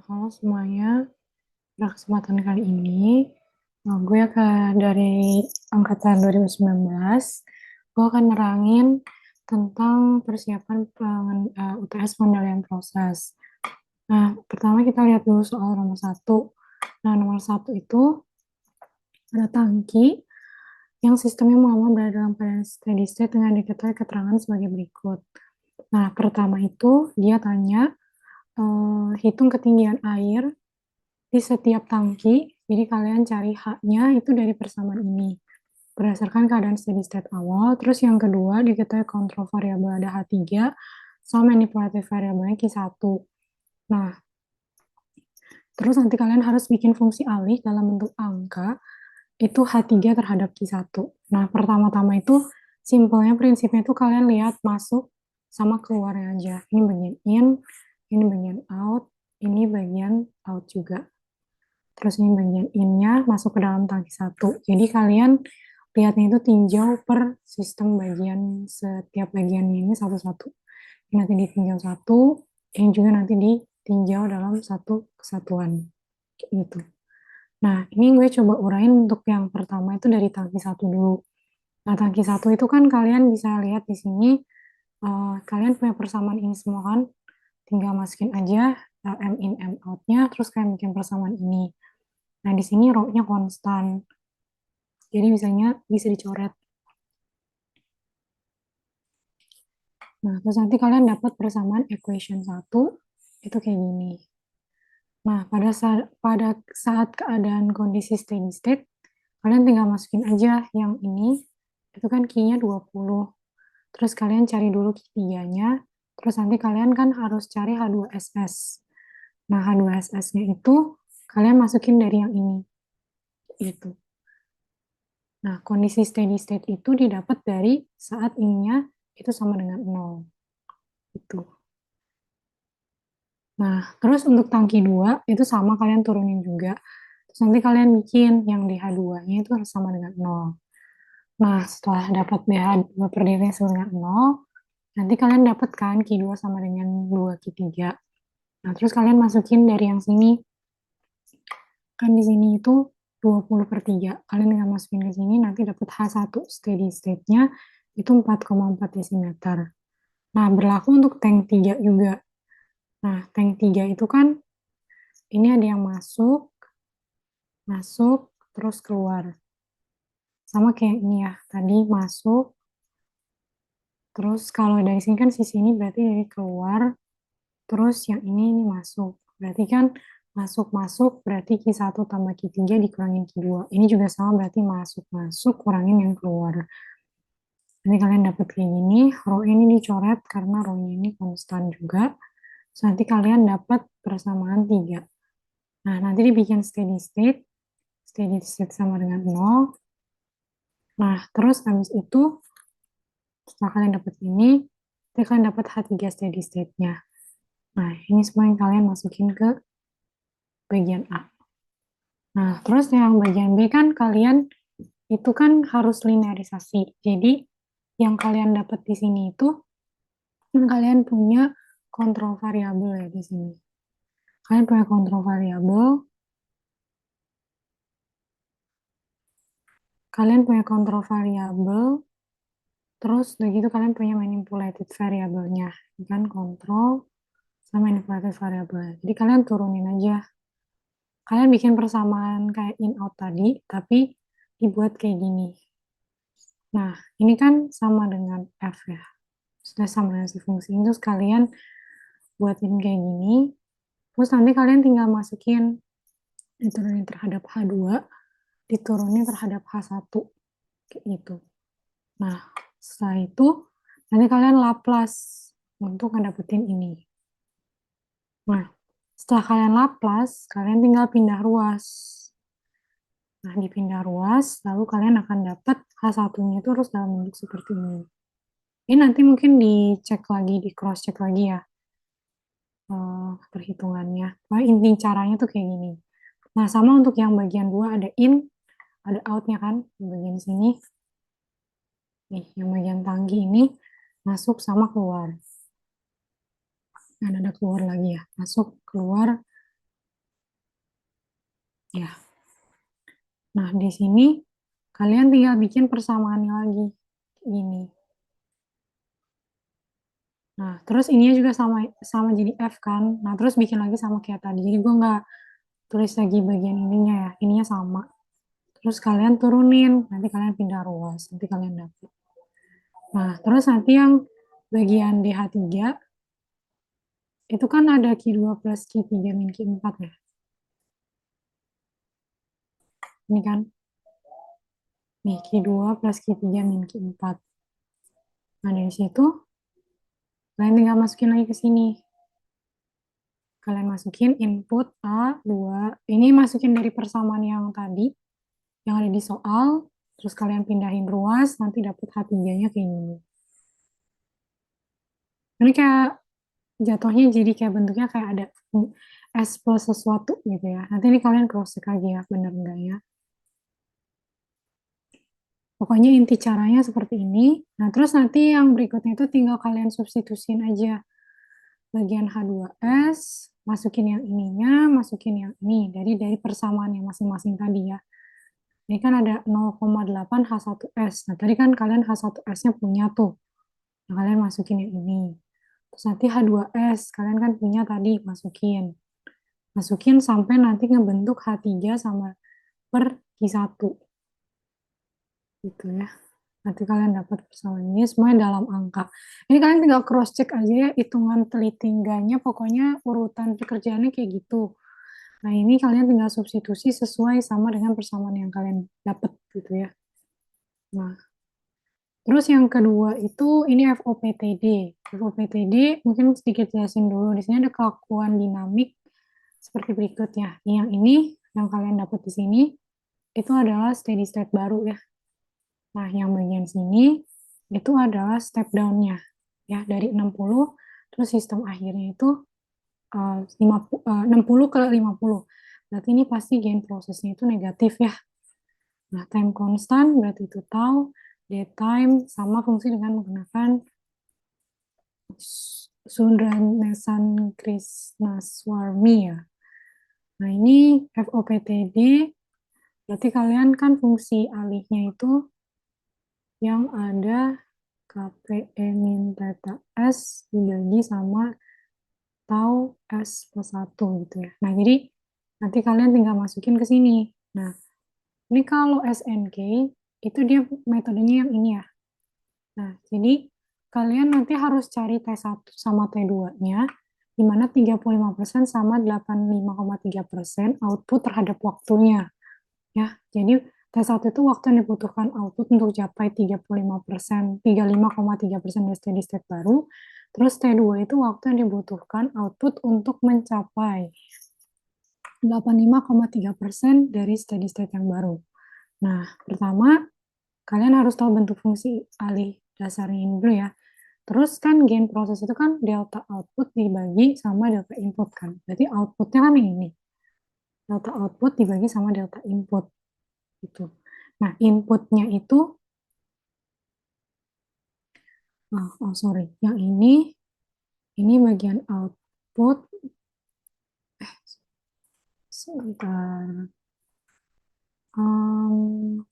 Halo semuanya, pada kesempatan kali ini gue akan dari angkatan 2019, gue akan nerangin tentang persiapan UTS pengendalian proses. Nah, pertama kita lihat dulu soal nomor satu. Nah, nomor satu itu ada tangki yang sistemnya Muhammad berada dalam keadaan steady state dengan diketahui keterangan sebagai berikut. Nah, pertama itu dia tanya, hitung ketinggian air di setiap tangki. Jadi kalian cari H-nya itu dari persamaan ini berdasarkan keadaan steady state awal. Terus yang kedua diketahui kontrol variabel ada H3 sama manipulatif variabelnya Q1. Nah, terus nanti kalian harus bikin fungsi alih dalam bentuk angka itu H3 terhadap Q1. Nah, pertama-tama itu simpelnya prinsipnya itu kalian lihat masuk sama keluarnya aja. Ini bagian in, ini bagian out, ini bagian out juga. Terus ini bagian in-nya masuk ke dalam tangki satu. Jadi kalian lihatnya itu tinjau per sistem bagian, setiap bagiannya ini satu-satu. Nanti ditinjau satu, yang juga nanti ditinjau dalam satu kesatuan. Gitu. Nah, ini gue coba uraiin untuk yang pertama itu dari tangki satu dulu. Nah, tangki satu itu kan kalian bisa lihat di sini, kalian punya persamaan ini semua kan, tinggal masukin aja M in M out-nya, terus kalian bikin persamaan ini. Nah, di sini rho-nya konstan. Jadi bisa dicoret. Nah, terus nanti kalian dapat persamaan equation satu itu kayak gini. Nah, pada saat keadaan kondisi steady state, kalian tinggal masukin aja yang ini, itu kan Q-nya 20. Terus kalian cari dulu Q3-nya, terus nanti kalian kan harus cari H2SS. Nah, H2SS-nya itu kalian masukin dari yang ini. Itu. Nah, kondisi steady state itu didapat dari saat ininya itu sama dengan 0. Itu. Nah, terus untuk tangki 2 itu sama kalian turunin juga. Terus nanti kalian bikin yang DH2-nya itu harus sama dengan 0. Nah, setelah dapat DH2 per dirinya sama dengan 0, nanti kalian dapat kan Q2 sama dengan 2 Q3. Nah, terus kalian masukin dari yang sini. Kan di sini itu 20/3. Kalian tinggal masukin ke sini, nanti dapat H1 steady state-nya itu 4,4 desimeter. Nah, berlaku untuk tank 3 juga. Nah, tank 3 itu kan ini ada yang masuk, masuk, terus keluar. Sama kayak ini ya, tadi masuk, terus kalau dari sini kan sisi ini berarti dari keluar, terus yang ini masuk. Berarti kan masuk-masuk berarti Q1 tambah Q3 dikurangin Q2. Ini juga sama berarti masuk-masuk kurangin yang keluar. Nanti kalian dapat kayak gini, row ini dicoret karena row-nya ini konstan juga. Terus nanti kalian dapat persamaan 3. Nah, nanti dibikin steady state sama dengan 0. Nah, terus habis itu, setelah kalian dapat ini, nanti kalian dapat H3 steady state-nya. Nah, ini semua yang kalian masukin ke bagian A. Nah, terus yang bagian B kan kalian itu kan harus linearisasi. Jadi, yang kalian dapat di sini itu, kalian punya kontrol variabel ya di sini. Kalian punya kontrol variabel, terus begitu kalian punya manipulated variabelnya, kan kontrol sama manipulated variabel. Jadi kalian turunin aja. Kalian bikin persamaan kayak in out tadi, tapi dibuat kayak gini. Nah, ini kan sama dengan F ya. Sudah sama dengan si fungsi ini, terus kalian buatin kayak gini. Terus nanti kalian tinggal masukin diturunin terhadap H2, diturunin terhadap H1. Kayak gitu. Nah, setelah itu nanti kalian Laplace untuk ngedapetin ini. Nah, setelah kalian Laplace, kalian tinggal pindah ruas. Nah, dipindah ruas, lalu kalian akan dapat H1-nya itu harus dalam bentuk seperti ini. Ini nanti mungkin dicek lagi, di cross check lagi ya, perhitungannya. Nah, inti caranya tuh kayak gini. Nah, sama untuk yang bagian 2 ada in, ada out-nya kan, di bagian sini. Nih, yang bagian tangki ini masuk sama keluar. Nah, ada keluar lagi ya, masuk, keluar, Ya. Nah, di sini kalian tinggal bikin persamaannya lagi. Ini. Nah, terus ininya juga sama sama jadi F kan. Nah, terus bikin lagi sama kayak tadi. Jadi gue nggak tulis lagi bagian ininya ya. Ininya sama. Terus kalian turunin. Nanti kalian pindah ruas. Nanti kalian dapet. Nah, terus nanti yang bagian DH3 itu kan ada Q2 plus Q3 min Q4 ya. Ini kan. Nih, Q2 plus Q3 min Q4. Nah, dari situ kalian tinggal masukin lagi ke sini. Kalian masukin input A2. Ini masukin dari persamaan yang tadi, yang ada di soal. Terus kalian pindahin ruas, nanti dapet H3-nya kayak gini. Ini kayak jatuhnya jadi kayak bentuknya kayak ada S plus sesuatu gitu ya. Nanti ini kalian cross check lagi ya, bener enggak ya. Pokoknya inti caranya seperti ini. Nah, terus nanti yang berikutnya itu tinggal kalian substitusin aja. Bagian H2S, masukin yang ininya, masukin yang ini. Dari persamaan yang masing-masing tadi ya. Ini kan ada 0,8 H1S. Nah, tadi kan kalian H1S-nya punya tuh. Nah, kalian masukin yang ini. Terus nanti H2S, kalian kan punya tadi, masukin. Masukin sampai nanti ngebentuk H3 sama per Q1. Gitu ya. Nanti kalian dapat persamaan ini semuanya dalam angka. Ini kalian tinggal cross check aja ya, hitungan teliti enggaknya, pokoknya urutan pekerjaannya kayak gitu. Nah, ini kalian tinggal substitusi sesuai sama dengan persamaan yang kalian dapat gitu ya. Nah, terus yang kedua itu ini FOPTD. FOPTD mungkin sedikit jelasin dulu. Di sini ada kelakuan dinamik seperti berikut ya. Yang ini yang kalian dapat di sini itu adalah steady state baru ya. Nah, yang bagian sini itu adalah step down-nya ya dari 60 terus sistem akhirnya itu 60 ke 50. Berarti ini pasti gain prosesnya itu negatif ya. Nah, time constant berarti itu tau, dead time sama fungsi dengan menggunakan Sundaresan Krishnaswamy ya. Nah, ini FOPTD berarti kalian kan fungsi alihnya itu yang ada KPE min theta S dibagi sama tau S plus 1 gitu ya. Nah, jadi nanti kalian tinggal masukin ke sini. Nah, ini kalau SNK itu dia metodenya yang ini ya. Nah, jadi kalian nanti harus cari T1 sama T2-nya, di mana 35% sama 85,3% output terhadap waktunya. Ya, jadi T1 itu waktu yang dibutuhkan output untuk capai 35%, 35,3% dari steady state baru. Terus T2 itu waktu yang dibutuhkan output untuk mencapai 85,3% dari steady state yang baru. Nah, pertama, kalian harus tahu bentuk fungsi alih dasarnya ini dulu ya. Terus kan gain proses itu kan delta output dibagi sama delta input kan. Berarti outputnya kan ini. Delta output dibagi sama delta input. Gitu. Nah, inputnya itu, sorry, yang ini bagian output, sebentar, um,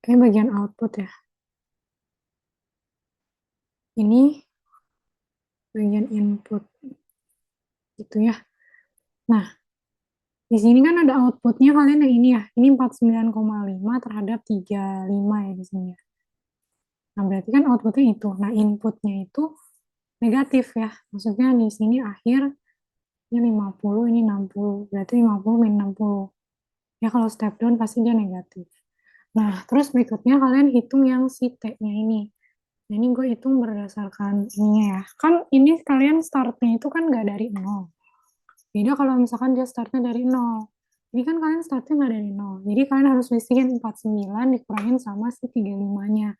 ini bagian output ya. Ini bagian input, gitu ya. Nah, di sini kan ada outputnya kalian yang ini ya. Ini 49,5 terhadap 35 ya di sini ya. Nah, berarti kan outputnya itu. Nah, inputnya itu negatif ya. Maksudnya di sini akhir ini 50, ini 60. Berarti 50 min 60. Ya kalau step down pasti dia negatif. Nah, terus berikutnya kalian hitung yang si T-nya ini. Nah, ini gue hitung berdasarkan ininya ya. Kan ini kalian startnya itu kan nggak dari 0. Beda kalau misalkan dia startnya dari 0. Ini kan kalian startnya nggak dari 0. Jadi kalian harus listingin 49 dikurangin sama si 35-nya.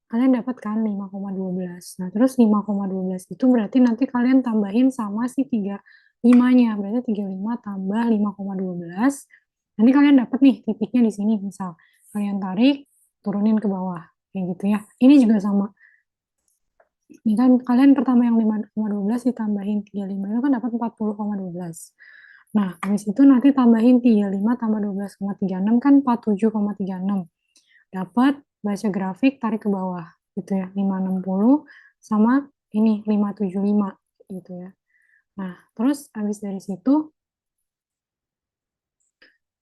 Kalian dapat kan 5,12. Nah, terus 5,12 itu berarti nanti kalian tambahin sama si 35-nya. Berarti 35 tambah 5,12. Nanti kalian dapat nih titiknya di sini. Misal, kalian tarik, turunin ke bawah. Kayak gitu ya. Ini juga sama. Ini kan kalian pertama yang 5,12 ditambahin 35 itu kan dapat 40,12. Nah, habis itu nanti tambahin 35 tambah 12,36 kan 47,36. Dapat baca grafik tarik ke bawah gitu ya. 560 sama ini 575 gitu ya. Nah, terus habis dari situ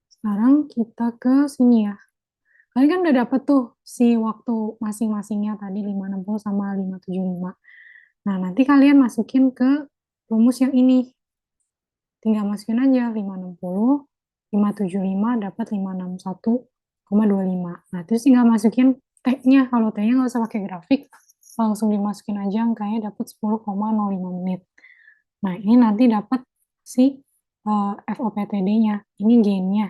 sekarang kita ke sini ya. Kalian kan udah dapet tuh si waktu masing-masingnya tadi 560 sama 575. Nah, nanti kalian masukin ke rumus yang ini. Tinggal masukin aja 560, 575 dapat 561,25. Nah, terus tinggal masukin T-nya. Kalau T-nya nggak usah pakai grafik, langsung dimasukin aja angkanya dapat 10,05 menit. Nah, ini nanti dapat si FOPTD-nya. Ini gain-nya,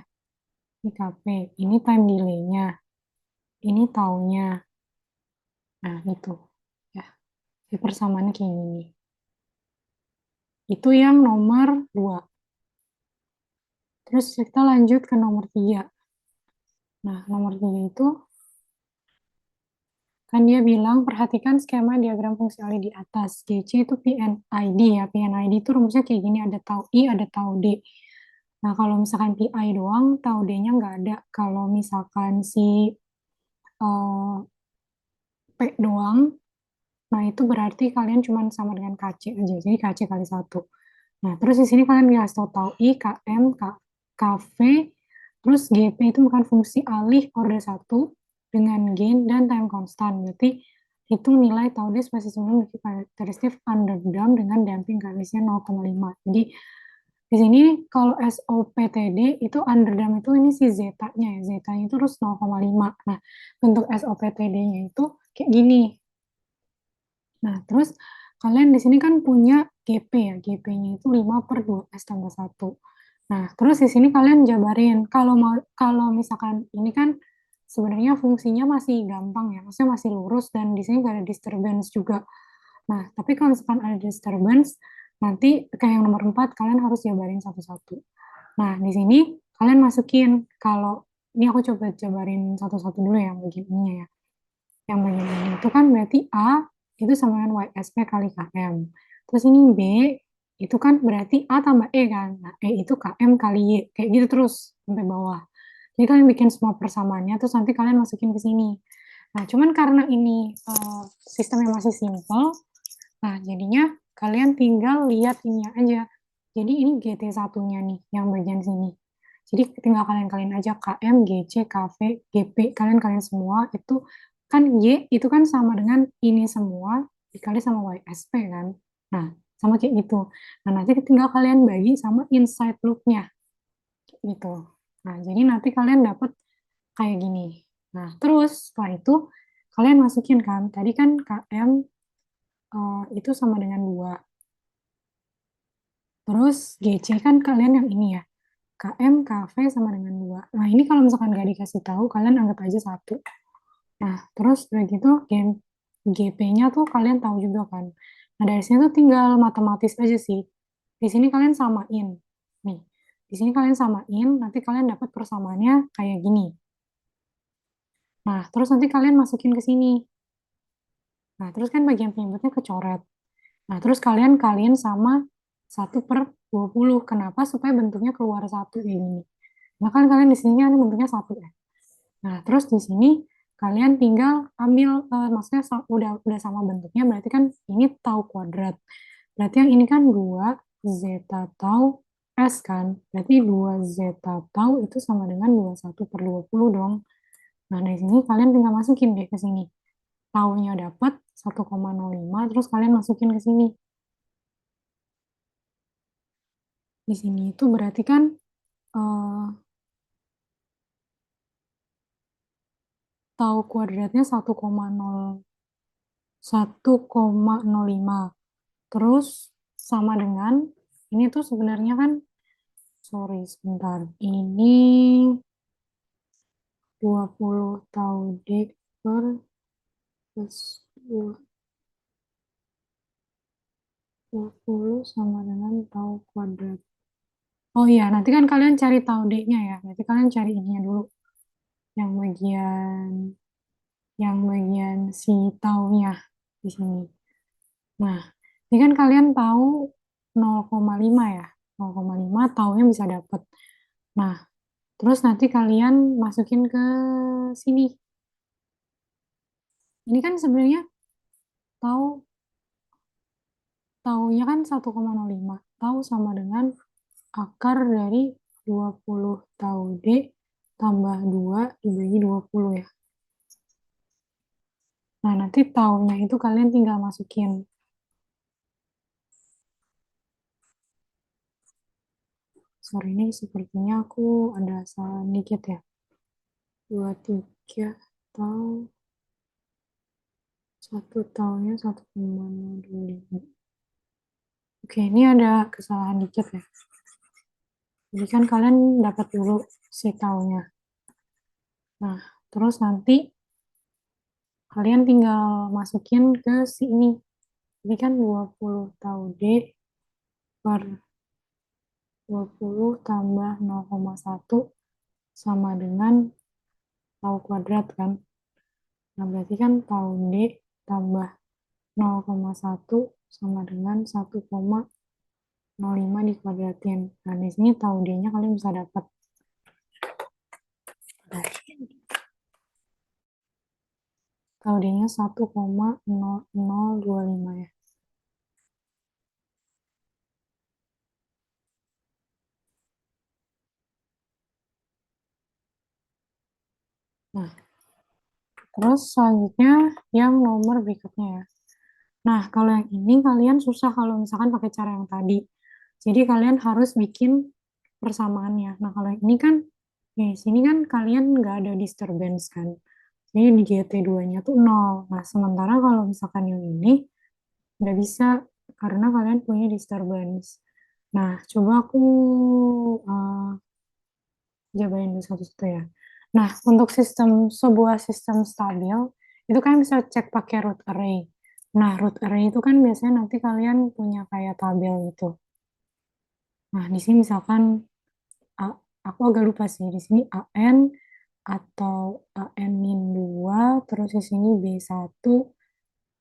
ini KP, ini time delay-nya, ini taunya. Nah, itu. Ya, di persamaannya kayak gini. Itu yang nomor 2. Terus kita lanjut ke nomor 3. Nah, nomor 3 itu kan dia bilang perhatikan skema diagram fungsi alih di atas. GC itu PNID ya. PNID itu rumusnya kayak gini, ada tau I, ada tau D. Nah, kalau misalkan PI doang, tau D-nya nggak ada. Kalau misalkan si P doang, nah itu berarti kalian cuma sama dengan KC aja. Jadi KC kali 1. Nah, terus di sini kalian dikasih tahu tau I, KM, KV, terus GP itu bukan fungsi alih order 1 dengan gain dan time constant. Berarti hitung nilai tau D spesies memiliki karakteristik underdamped dengan damping garisnya 0,5. Jadi di sini kalau SOPTD itu underdamped itu ini si zeta-nya ya. Zeta-nya itu terus 0,5. Nah, bentuk SOPTD-nya itu kayak gini. Nah, terus kalian di sini kan punya GP ya. GP-nya itu 5 per 2S tambah 1. Nah, terus di sini kalian jabarin. Kalau misalkan ini kan sebenarnya fungsinya masih gampang ya. Maksudnya masih lurus dan di sini nggak ada disturbance juga. Nah, tapi kalau misalkan ada disturbance, nanti kayak yang nomor 4 kalian harus jabarin satu-satu. Nah, di sini kalian masukin kalau ini aku coba jabarin satu-satu dulu ya bagian ininya ya. Yang bagian ini itu kan berarti A itu sama dengan YSP kali KM. Terus ini B itu kan berarti A tambah E kan. Nah, E itu KM kali Y. Kayak gitu terus sampai bawah. Jadi kalian bikin semua persamaannya, terus nanti kalian masukin ke sini. Nah, cuman karena ini sistemnya masih simple, nah jadinya kalian tinggal lihat ini aja. Jadi ini GT1-nya nih, yang bagian sini. Jadi tinggal kalian aja KM, GC, KV, GP, kalian semua itu kan Y itu kan sama dengan ini semua dikali sama YSP kan. Nah, sama kayak gitu. Nah, nanti tinggal kalian bagi sama inside loop-nya gitu. Nah, jadi nanti kalian dapat kayak gini. Nah, terus setelah itu kalian masukin kan, tadi kan KM itu sama dengan 2. Terus GC kan kalian yang ini ya. KM, KV sama dengan 2. Nah, ini kalau misalkan nggak dikasih tahu, kalian anggap aja 1. Nah, terus udah gitu GP-nya tuh kalian tahu juga kan. Nah, dari sini tuh tinggal matematis aja sih. Di sini kalian samain. Nih, di sini kalian samain, nanti kalian dapat persamaannya kayak gini. Nah, terus nanti kalian masukin ke sini. Nah, terus kan bagian penyebutnya kecoret. Nah, terus kalian kalian sama 1/20. Kenapa? Supaya bentuknya keluar 1 kayak gini. Nah, kan kalian di sini kan bentuknya 1 ya. Nah, terus di sini kalian tinggal ambil, maksudnya udah sama bentuknya, berarti kan ini tau kuadrat. Berarti yang ini kan 2 zeta tau S kan. Berarti 2 zeta tau itu sama dengan 21/20 dong. Nah, dari sini kalian tinggal masukin deh ke sini. Taunya dapat 1,05, terus kalian masukin ke sini. Di sini itu berarti kan eh, tau kuadratnya 1,05. Terus sama dengan ini tuh sebenarnya kan, sorry sebentar, ini 20 tau D per plus 20 sama dengan tau kuadrat. Oh iya, nanti kan kalian cari tau D-nya ya. Berarti kalian cari ininya dulu. Yang bagian si taunya di sini. Nah, ini kan kalian tahu 0,5 ya. 0,5 taunya bisa dapat. Nah, terus nanti kalian masukin ke sini. Ini kan sebenarnya tahu taunya kan 1,05. Tahu sama dengan akar dari 20 tau D tambah 2 dibagi 20 ya. Nah, nanti taunya itu kalian tinggal masukin. Sorry, ini sepertinya aku ada salah dikit ya. 23 tau, 1 taunya 1,025. Oke, ini ada kesalahan dikit ya. Jadi kan kalian dapat dulu si taunya. Nah, terus nanti kalian tinggal masukin ke si ini. Jadi kan 20 tau D per 20 tambah 0,1 sama dengan tau kuadrat kan. Nah, berarti kan tau D tambah 0,1 sama dengan 1,05 dikuadratin. Nah, di sini tau D-nya kalian bisa dapat. Tau D-nya 1,0025 ya. Nah, terus selanjutnya yang nomor berikutnya ya. Nah, kalau yang ini kalian susah kalau misalkan pakai cara yang tadi. Jadi kalian harus bikin persamaannya. Nah, kalau yang ini kan, di sini kan kalian nggak ada disturbance kan. Jadi di GT2-nya tuh 0. Nah, sementara kalau misalkan yang ini nggak bisa karena kalian punya disturbance. Nah, coba aku uh, jabarin dulu satu-satu ya. Nah, untuk sebuah sistem stabil, itu kan bisa cek pakai root array. Nah, root array itu kan biasanya nanti kalian punya kayak tabel gitu. Nah, di sini misalkan aku agak lupa sih, di sini AN atau AN min 2, terus di sini B1,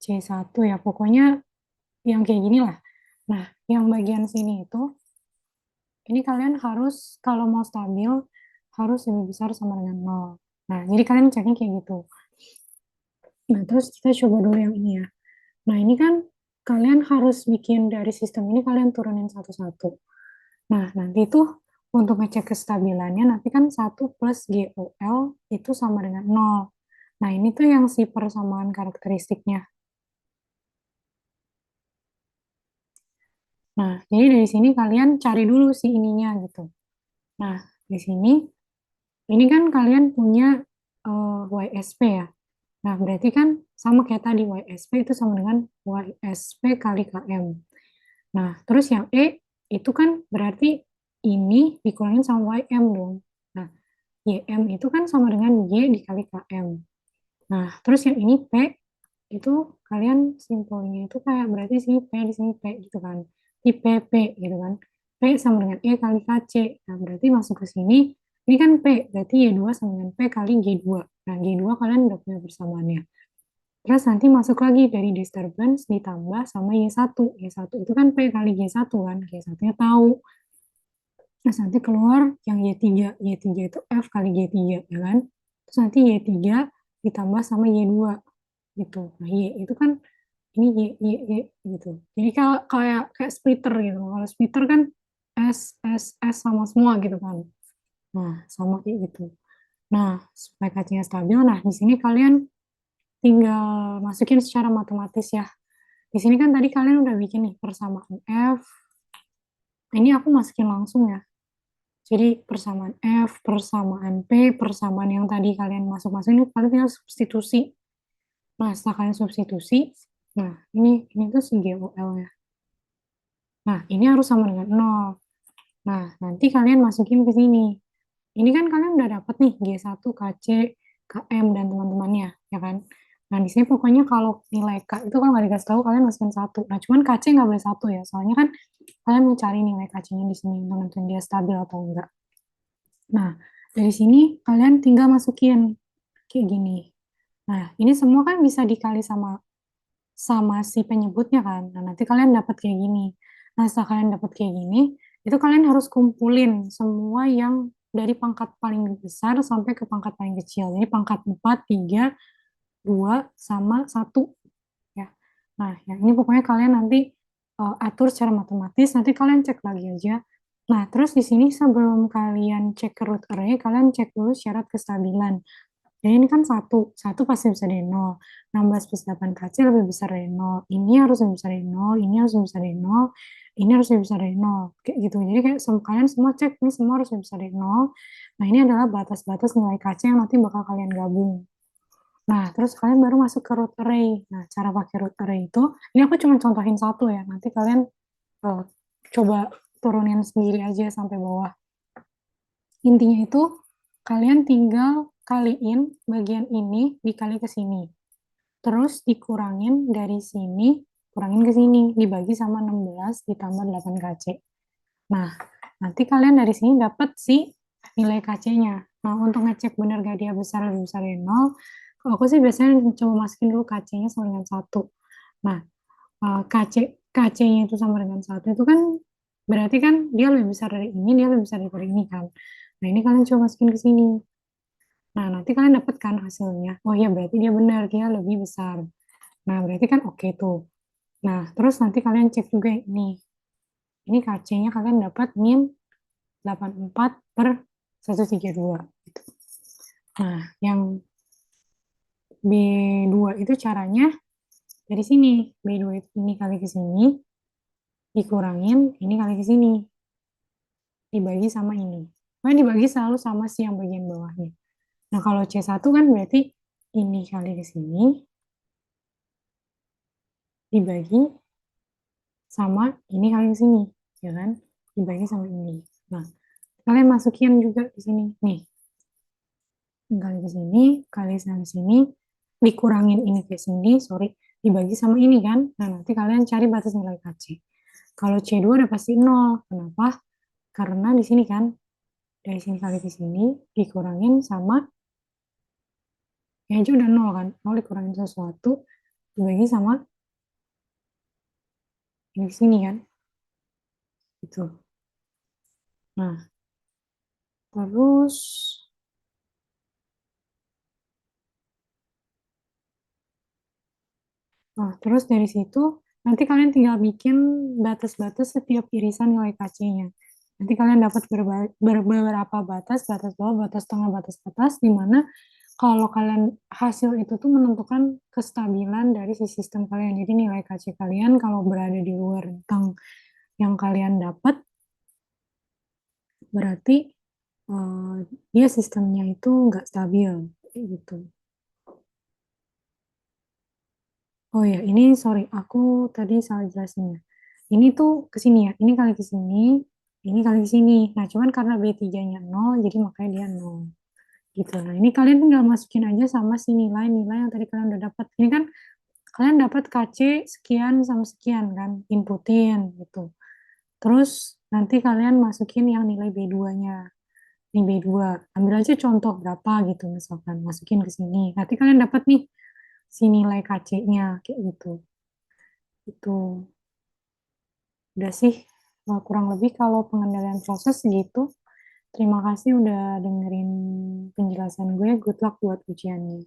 C1 ya, pokoknya yang kayak gini lah. Nah, yang bagian sini itu, ini kalian harus, kalau mau stabil, harus lebih besar sama dengan 0. Nah, jadi kalian ceknya kayak gitu. Nah, terus kita coba dulu yang ini ya. Nah, ini kan kalian harus bikin dari sistem ini, kalian turunin satu-satu. Nah, nanti itu untuk ngecek kestabilannya, nanti kan 1 plus GOL itu sama dengan 0. Nah, ini tuh yang si persamaan karakteristiknya. Nah, jadi dari sini kalian cari dulu si ininya gitu. Nah, di sini, ini kan kalian punya YSP ya. Nah, berarti kan sama kayak tadi, YSP itu sama dengan YSP kali KM. Nah, terus yang E itu kan berarti ini dikurangin sama YM dong. Nah, YM itu kan sama dengan Y dikali KM. Nah, terus yang ini P itu kalian simpulnya itu kayak berarti sini P di sini P gitu kan. Di PP gitu kan. P sama dengan E kali KC. Nah, berarti masuk ke sini. Ini kan P, berarti Y2 sama dengan P kali G2. Nah, G2 kalian udah punya persamaannya. Terus nanti masuk lagi dari disturbance ditambah sama Y1. Y1 itu kan P kali G1 kan. G1-nya tahu. Terus nanti keluar yang Y3. Y3 itu F kali G3 ya kan. Terus nanti Y3 ditambah sama Y2 gitu. Nah, Y itu kan ini Y gitu. Jadi kalau kayak splitter gitu. Kalau splitter kan S sama semua gitu kan. Nah, sama kayak gitu. Nah, supaya kacanya stabil, nah di sini kalian tinggal masukin secara matematis ya. Di sini kan tadi kalian udah bikin nih persamaan F. Ini aku masukin langsung ya. Jadi persamaan F, persamaan P, persamaan yang tadi kalian masuk-masuk ini kalian tinggal substitusi. Nah, setelah kalian substitusi, nah ini tuh si GOL ya. Nah, ini harus sama dengan 0. Nah, nanti kalian masukin ke sini. Ini kan kalian udah dapet nih G1, KC, KM, dan teman-temannya, ya kan? Nah, di sini pokoknya kalau nilai K itu kan nggak dikasih tahu, kalian masukin 1. Nah, cuman KC nggak boleh 1 ya, soalnya kan kalian mau cari nilai KC-nya di sini, untuk nentuin dia stabil atau enggak. Nah, dari sini kalian tinggal masukin kayak gini. Nah, ini semua kan bisa dikali sama sama si penyebutnya kan. Nah, nanti kalian dapat kayak gini. Nah, setelah kalian dapat kayak gini, itu kalian harus kumpulin semua yang dari pangkat paling besar sampai ke pangkat paling kecil. Jadi pangkat 4, 3, 2, sama 1. Ya. Nah, yang ini pokoknya kalian nanti atur secara matematis, nanti kalian cek lagi aja. Nah, terus di sini sebelum kalian cek ke root array, kalian cek dulu syarat kestabilan. Jadi ini kan satu, satu pasti bisa dari nol. 16 plus 8 kecil lebih besar dari nol. Ini harus lebih besar dari nol, ini harus lebih besar dari nol, ini harus lebih besar dari nol. Kayak gitu. Jadi kayak kalian semua cek, ini semua harus lebih besar dari nol. Nah, ini adalah batas-batas nilai KC yang nanti bakal kalian gabung. Nah, terus kalian baru masuk ke root array. Nah, cara pakai root array itu, ini aku cuma contohin satu ya. Nanti kalian eh, coba turunin sendiri aja sampai bawah. Intinya itu, kalian tinggal kaliin bagian ini dikali ke sini. Terus dikurangin dari sini, kurangin ke sini, dibagi sama 16 ditambah 8 KC. Nah, nanti kalian dari sini dapat si nilai KC-nya. Nah, untuk ngecek benar gak dia besar lebih besar dari 0, kalau aku sih biasanya coba masukin dulu KC-nya sama dengan 1. Nah, KC, KC-nya itu sama dengan 1 itu kan berarti kan dia lebih besar dari ini, dia lebih besar dari ini kan. Nah, ini kalian coba masukin ke sini. Nah, nanti kalian dapat kan hasilnya. Oh iya, berarti dia benar, dia lebih besar. Nah, berarti kan oke tuh. Nah, terus nanti kalian cek juga ini. Ini KC-nya kalian dapat min 84 per 132. Gitu. Nah, yang B2 itu caranya dari sini. B2 itu ini kali ke sini, dikurangin ini kali ke sini, dibagi sama ini. Nah, dibagi selalu sama si yang bagian bawahnya. Nah, kalau C1 kan berarti ini kali ke sini, dibagi sama ini kali ke sini, ya kan? Dibagi sama ini. Nah, kalian masukin juga di sini. Nih, kali ke sini, kali sama sini, dikurangin ini ke sini, sorry, dibagi sama ini kan. Nah, nanti kalian cari batas nilai KC. Kalau C2 udah pasti 0. Kenapa? Karena di sini kan, dari sini kali ke sini, dikurangin sama, yang aja udah 0 kan. 0 dikurangin sesuatu, dibagi sama ini ke sini kan. Gitu. Nah, terus, terus dari situ, nanti kalian tinggal bikin batas-batas setiap irisan nilai KC-nya. Nanti kalian dapat beberapa batas, batas bawah, batas tengah, batas atas, di mana kalau kalian hasil itu tuh menentukan kestabilan dari si sistem kalian. Jadi nilai KC kalian kalau berada di luar rentang yang kalian dapat, berarti uh, dia sistemnya itu nggak stabil. Gitu. Oh ya, ini sorry, aku tadi salah jelasinnya. Ini tuh ke sini ya, ini kali ke sini, ini kali ke sini. Nah, cuman karena B3-nya 0, jadi makanya dia 0. Gitu. Nah, ini kalian tinggal masukin aja sama si nilai-nilai yang tadi kalian udah dapat. Ini kan kalian dapat KC sekian sama sekian kan, inputin gitu. Terus nanti kalian masukin yang nilai B2-nya. Ini B2. Ambil aja contoh berapa gitu misalkan, masukin ke sini. Nanti kalian dapat nih si nilai KC-nya kayak gitu. Itu udah sih kurang lebih kalau pengendalian proses gitu. Terima kasih udah dengerin penjelasan gue. Good luck buat ujiannya.